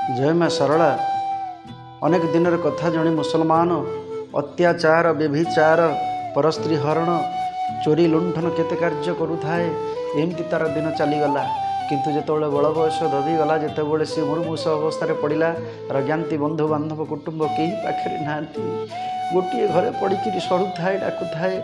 जय माँ सरला। अनेक दिन कथा जड़े मुसलमान अत्याचार व्यभिचार परस्त्री हरण चोरी लुंठन केते कार्य करुए एमती तार दिन चलीगला। किंतु जिते बड़ बयस दबीगला जिते सी मुर्मूष अवस्था पड़ा रज्ञाति बंधु बांधव कुटुंब कहीं पाखे ना गोटे घरे पड़ी सड़ू थाए डाकू थाए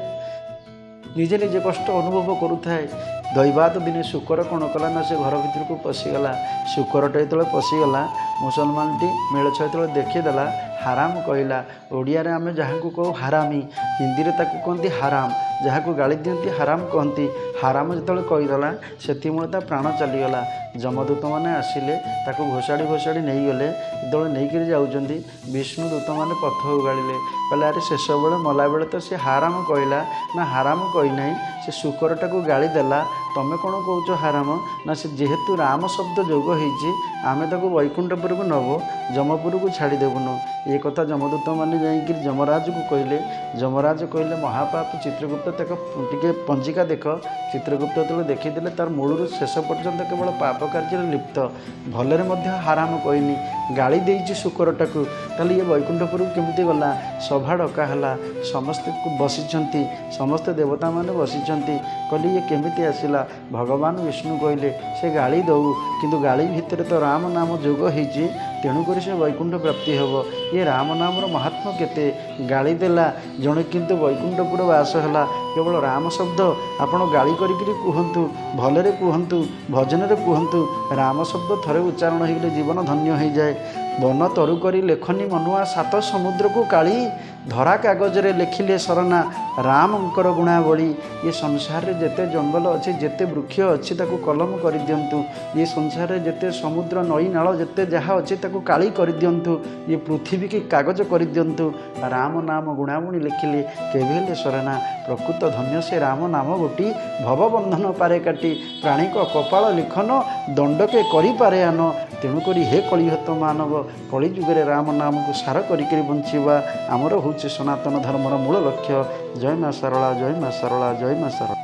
निजे निजे कष्ट अनुभव करुए। दैवात दिने शुकर कौन कला ना से घर भर को पशिगला। शुकरटे जो पशिगला मुसलमान टी मेलछ जो देखीदेला हाराम कहला। ओडिया आम जहाँ को कहू हारामी, हिंदी में ताकू कहती हाराम, जहाँ को गाड़ी दिखती हाराम कहती। हाराम जो कहीदेला से प्राण चलीगला। जमदूत मैंने आसिले ताकू घोषाड़ी घोषाड़ी नहीं गले। जो नहीं जाऊँगी विष्णुदूत मैंने पथ उगाड़े कहले अरे शेष बेले मला बेले तो सी हाराम कहला ना हाराम कहीना से शुकरटा को गाड़ी देला। तमें कौन कौच हाराम ना से जेहेतु राम शब्द जोग होती आमे ताको वैकुंठपुर को नब जमपुर को छाड़देबुनु। ये कथा जमदूत मैंने जाकि जमराज को कहले। जमराज कहले महापाप चित्रगुप्त तक टे पंजिका देख। चित्रगुप्त जो देखीदे तार मूलर शेष पर्यंत केवल पाप कार्य लिप्त। भलरे हाराम कहनी गाड़ी देती शुकरटा को। ताले ये वैकुंठपुर केमती गला? सभा डकाला समस्ते बसी समस्त देवता मैंने बसी कहले ये केमिति आसिला? भगवान विष्णु कहले से गाड़ी दऊ किंतु गाड़ी भितर तो राम नाम जोग होती तेणुक से वैकुंठ प्राप्ति हम। ये राम नाम महात्मा केते गाड़ी देला जड़े किंतु वैकुंठपुर वास है। केवल राम शब्द आपण गाड़ी कहतु भलरे कहतु भजन कहतु राम शब्द थरे उच्चारण होगले जीवन धन्य हो जाए। वन तरु करी लेखनी मनुआ सात समुद्र को काली धरा कागज रे लिखिले सरना रामंकर गुणावली। ये संसार रे जेते जंगल अच्छे जेते वृक्ष अच्छी ताकू कलम कर दिंतु। ये संसार रे जेते समुद्र नई नाल जेते जहाँ अच्छे ताकू काली कर दिंतु। ये पृथ्वी की कागज कर दिंतु। राम नाम गुणावली लिखिले केवेले सरना प्रकृत धन्य से राम नाम गोटी भवबंधन पारे काटी प्राणी को कपाल लिखन दंडके करि पारे आन। तेणुक हे कलिहत मानव कली जुगे राम नाम को सार करी बंचवा आमर हूँ सनातन धर्मर मूल लक्ष्य। जय माँ सरला, जय माँ सरला, जय माँ सरला।